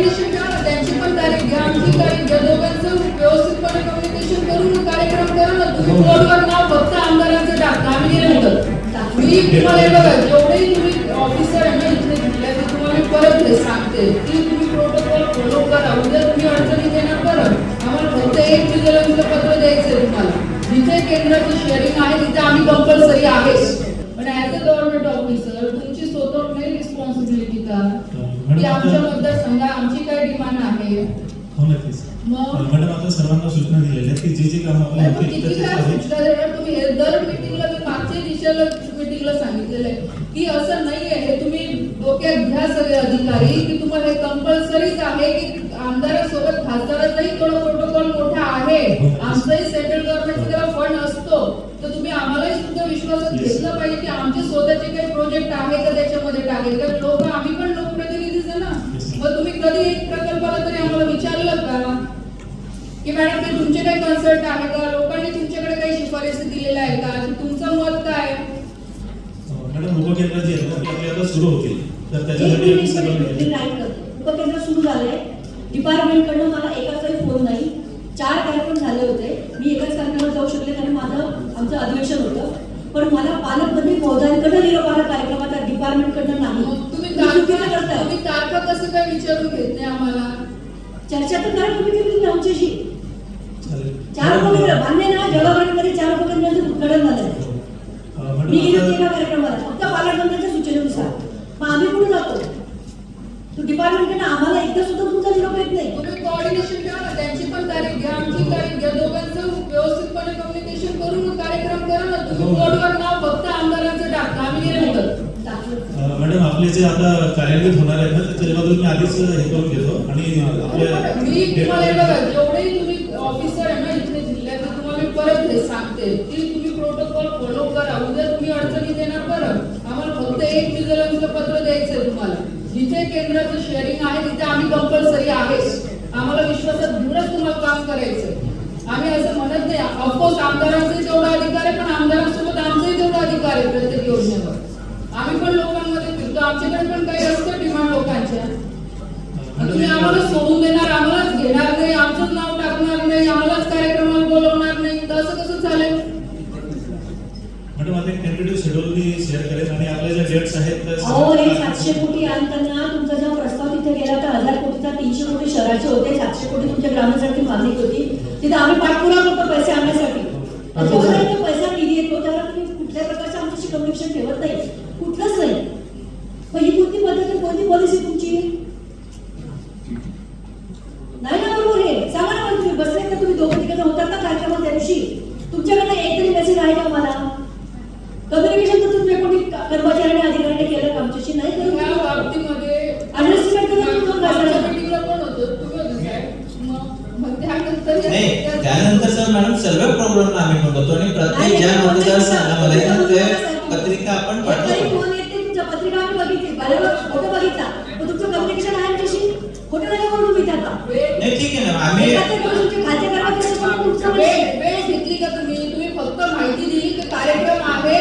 Coordination करा ना, त्यांची पण तारीख घ्या, आमची तारीख घ्या, दोघांचं व्यवस्थितपणे कम्युनिकेशन करून कार्यक्रम करा ना. तुम्ही बोर्डवर नाव फक्त आमदारांचं टाकता, आम्ही नाही म्हणत. मी तुम्हाला हे बघा, जेवढेही तुम्ही ऑफिसर आहे ना इथले जिल्ह्यात, ते तुम्हाला मी परत हे सांगते की तुम्ही प्रोटोकॉल फॉलो करा. उद्या तुम्ही अडचणीत येणार बरं. आम्हाला फक्त एक विजिलन्सचं पत्र द्यायचं तुम्हाला. जिथे केंद्राचं शेअरिंग आहे तिथे आम्ही कंपल्सरी आहे. पण ऍज अ गव्हर्नमेंट ऑफिसर तुमची स्वतः नाही रिस्पॉन्सिबिलिटी का की आमच्या मतदारसंघात आमची काय डिमांड आहे. मॅडम आता सर्वांना सूचना दिलेल्या आहेत की जे काम आपण किती वेळा सूचना देणार तुम्ही. हे दर मीटिंगला मी मागच्या दिवसाला मीटिंगला सांगितलेलं आहे की असं नाहीये. हे तुम्ही डोक्यात घ्या सगळे अधिकारी की तुम्हाला हे कंपल्सरीच आहे की आमदारासोबत खासदाराचाही थोडा प्रोटोकॉल मोठा आहे. आमचाही सेंट्रल गव्हर्नमेंटचा त्याला फंड असतो, तर तुम्ही आम्हालाही सुद्धा विश्वासात घेतलं पाहिजे की आमचे स्वतःचे काही प्रोजेक्ट आहे का त्याच्यामध्ये टाकेल. तर लोक आम्ही पण लोकप्रतिनिधीच आहे ना. मग तुम्ही कधी एक प्रकल्पाला तरी आम्हाला विचारलं का की मॅडम ते तुमचे काही कन्सल्ट आहे का, लोकांनी तुमच्याकडे काही शिफारसी दिलेल्या आहे का, की तुमचं मत काय. मॅडम उपकेंद्र जे आपले आता सुरू होतील तर त्याच्यासाठी उपकेंद्र सुरू झालंय. डिपार्टमेंट कडून मला एकाचाही फोन नाही. 4 कार्यक्रम झाले होते. मी एकाच कार्यक्रमात जाऊ शकले कारण आमचं अधिवेशन होतं. पण मला पालकमंत्री महोदयांकडनं निरोप आला कार्यक्रमाचा, डिपार्टमेंट कडनं नाही. तुम्ही तारखा कसं काय विचारून घेत नाही आम्हाला. चर्चा तर करा तुम्ही आमच्याशी. 4 उपकेंद्र मान्य ना, जगामध्ये 4 उपकेंद्रांचं उद्घाटन झालं. मी गेलो एका कार्यक्रमाला फक्त पालकमंत्र्यांच्या सूचनेनुसार. मग आम्ही कुठे जातो. तो डिपार्टमेंटकडनं आम्हाला एकदा सुद्धा तुमचा निरोप येत नाही. तुम्ही कोऑर्डिनेशन करा ना, त्यांची पण तारीख घ्या, आमची तारीख घ्या, दोघांचं व्यवस्थितपणे कम्युनिकेशन करून कार्यक्रम करा ना. तुम्ही बोर्डवर नाव फक्त आमदारांचं टाकता, आम्ही नाही म्हणत. मॅडम आपले जे आता कार्यान्वित होणार आहेत ना त्याच्याबद्दल मी आधीच हे करून घेतो आणि आपल्या मी तुम्हाला हे बघा, जेवढेही तुम्ही ऑफिसर आहे ना इथले जिल्ह्यात, तुम्हाला मी परत हे सांगते की तुम्ही प्रोटोकॉल फॉलो करा. उद्या तुम्ही अडचणीत येणार बरं. आम्हाला फक्त एक विजिलन्सचं पत्र द्यायचंय तुम्हाला. जिथे केंद्राचं शेअरिंग आहे तिथे आम्ही कंपल्सरी आहे. आम्हाला विश्वासात घेऊनच तुम्हाला काम करायचंय. आम्ही असं म्हणत नाही. ऑफकोर्स आमदारांचे जेवढा अधिकार आहे पण आमदारांसोबत आमचाही तेवढा अधिकार आहे प्रत्येक योजनेवर. आम्ही पण लोकांमध्ये फिरतो, आमच्याकडे पण काही असतं डिमांड लोकांच्या. तुम्ही आम्हाला सोडून देणार, आम्हालाच घेणार नाही, आमचंच नाव टाकणार नाही, आम्हालाच कार्यक्रमाला बोलवणार नाही, तर असं कसं चालेल. मॅडम आता एक टेंटेटिव्ह शेड्यूल मी शेअर करेन आणि आपल्या ज्या डेट्स आहेत अहो हे 700 कोटी आणताना तुमचा जो प्रस्ताव तिथे गेला तर 1000 कोटीचा 300 कोटी शहराचे होते, 700 कोटी तुमच्या ग्रामासाठी मागणी होती. तिथे आम्ही पाठपुरावा करतो पैसे आणण्यासाठी. जेव्हा पैसा निधी येतो त्याला तुम्ही कुठल्या प्रकारचं आमच्याशी कम्युनिकेशन ठेवत नाही, कुठलंच नाही. पण ही कोणती पद्धत, कोणती पॉलिसी तुमची नाही ना. बरोबर आहे, सांगा ना. तुम्ही बसले का तुम्ही दोघं तिकडे होतात ना कार्यक्रमात त्या दिवशी. तुमच्याकडे एक तरी मेसेज आहे का मला. कम्युनिकेशन तर तुम्ही कोणी कर्मचारी आणि अधिकाऱ्याने केलं आमच्याशी नाही करू. या बाबतीमध्ये अंडरस्टँड करून मीटिंगला पण होतं, तुम्ही होते काय. मग त्यानंतर त्यानंतर सर मॅडम सर्व प्रॉब्लेम आम्ही बघतो आणि प्रत्येक ज्या मतदारसंघामध्ये ते पत्रिका आपण पाठवतो. फोन येते तुमच्या पत्रिका आम्ही बघितली, बरोबर फोटो बघितला. पण तुमचं कम्युनिकेशन आहे आमच्याशी. खोटं नाही बोलू मी त्याला. नाही ठीक आहे ना. आम्ही वेळ घेतली का तुम्ही फक्त माहिती दिली की कार्यक्रम आहे,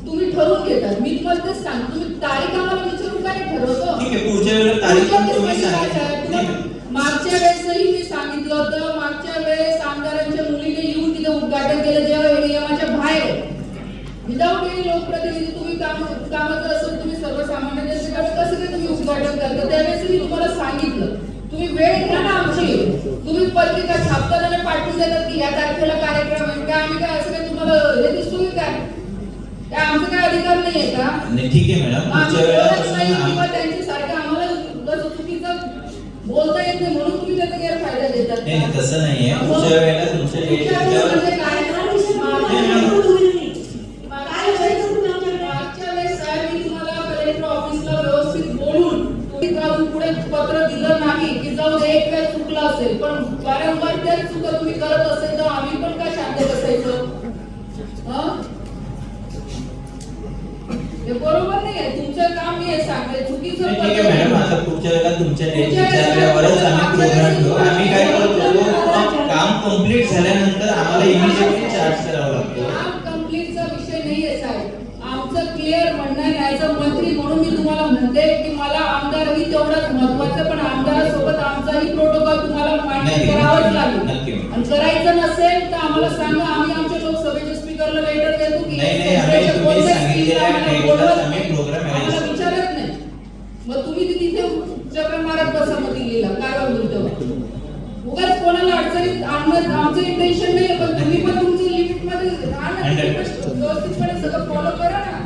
तुम्ही ठरवून घेतात. मी तुम्हाला तेच सांगतो, तुम्ही तारीख आम्हाला विचारून काय ठरवतो. ठीक आहे, पुढच्या वेळेला तारीख पण तुम्ही सांगा. मागच्या वेळेसही मी सांगितलं होतं. मागच्या वेळेस आमदारांच्या मुलीने येऊन तिथे उद्घाटन केलं जेव्हा हे नियमाच्या बाहेर विदाऊट एनी लोकप्रतिनिधी. तुम्ही कामाचं असेल, तुम्ही सर्वसामान्य जनतेकडे कसं काय तुम्ही उद्घाटन करता. त्यावेळेस मी तुम्हाला सांगितलं तुम्ही वेळ घ्या ना आमची. तुम्ही पत्रिका छापताना पाठवून देतात की या तारखेला कार्यक्रम आहे. काय आम्ही काय असं काय तुम्हाला हे दिसतो की काय आमचा काय अधिकार नाहीये का. नाही ठीक आहे मॅडम, पुढच्या वेळेला किंवा त्यांच्या सारखं आम्हाला चुकीचं बोलता येत नाही म्हणून तुम्ही त्याचा गैरफायदा देतात. नाही तसं नाहीये. पुढच्या वेळेला तुमच्या मागच्या वेळेस साहेब मी तुम्हाला कलेक्टर ऑफिसला व्यवस्थित बोलून जाऊन पुढे पत्र दिलं नाही की जाऊन एक वेळ चुकलं असेल, पण वारंवार त्याच चुका तुम्ही करत असेल तर आम्ही पण काय शांत बसायचं. हे बरोबर नाही आहे. तुमचं काम मी हे सांगते चुकीचं. ठीक आहे मॅडम, आता पुढच्या वेळेला तुमच्या डेट विचारल्यावरच आम्ही प्रोग्राम घेऊ. आम्ही काय करतो, काम कंप्लीट झाल्यानंतर आम्हाला इमिजिएटली चार्ज करावा लागतो. काम कंप्लीटचा विषय नाहीये साहेब. आमचं क्लिअर म्हणणं आहे ऍज अ मंत्री म्हणून मी तुम्हाला म्हणते की मला आमदारही तेवढाच महत्वाचं, पण आमदारासोबत काही प्रोटोकॉल तुम्हाला मान्य नक्की. करावाच नक्की. लागेल आणि करायचं नसेल तर आम्हाला सांगा, आम्ही आमच्या लोकसभेच्या स्पीकरला लेटर देतो की नाही, आम्ही सेपरेटच्या तुम्ही कोणत्याच सांगितलेल्या स्कीमला आम्हाला डेटलाच बोलवत आम्ही नाही. प्रोग्राम arrange आम्हाला करू. विचारत नाही. मग तुम्ही तिथे चक्र मारत बसा मग दिल्लीला कारवाई होतं. उगाच कोणाला अडचणीत आणणं आमचं इंटेन्शन नाही, पण तुम्ही पण तुमच्या लिमिट मध्ये राहा ना. 100%. व्यवस्थितपणे सगळं फॉलो करा ना.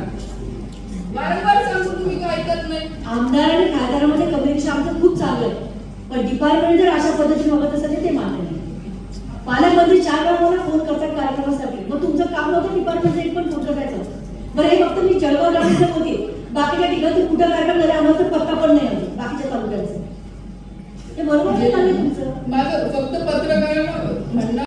वारंवार सांगू तुम्ही काय ऐकत नाही. आमदार आणि खासदारांमध्ये कम्युनिकेशन आमचं खूप चांगलं आहे, पण डिपार्टमेंट जर अशा पद्धतीने बघत असेल तर ते मान्य नाही. पालकमंत्री 4 वेळा मला फोन करतात कार्यक्रमासाठी, मग तुमचं काम नव्हतं डिपार्टमेंटचं एक पण फोन करायचं. बरं हे फक्त मी जळगाव ग्रामीणचं होते, बाकीच्या ठिकाणी कुठं कार्यक्रम झाले आम्हाला तर पत्ता पण नाही आला बाकीच्या तालुक्याचं. हे बरोबर नाही झालं तुमचं. माझं फक्त पत्रकारांना म्हणणं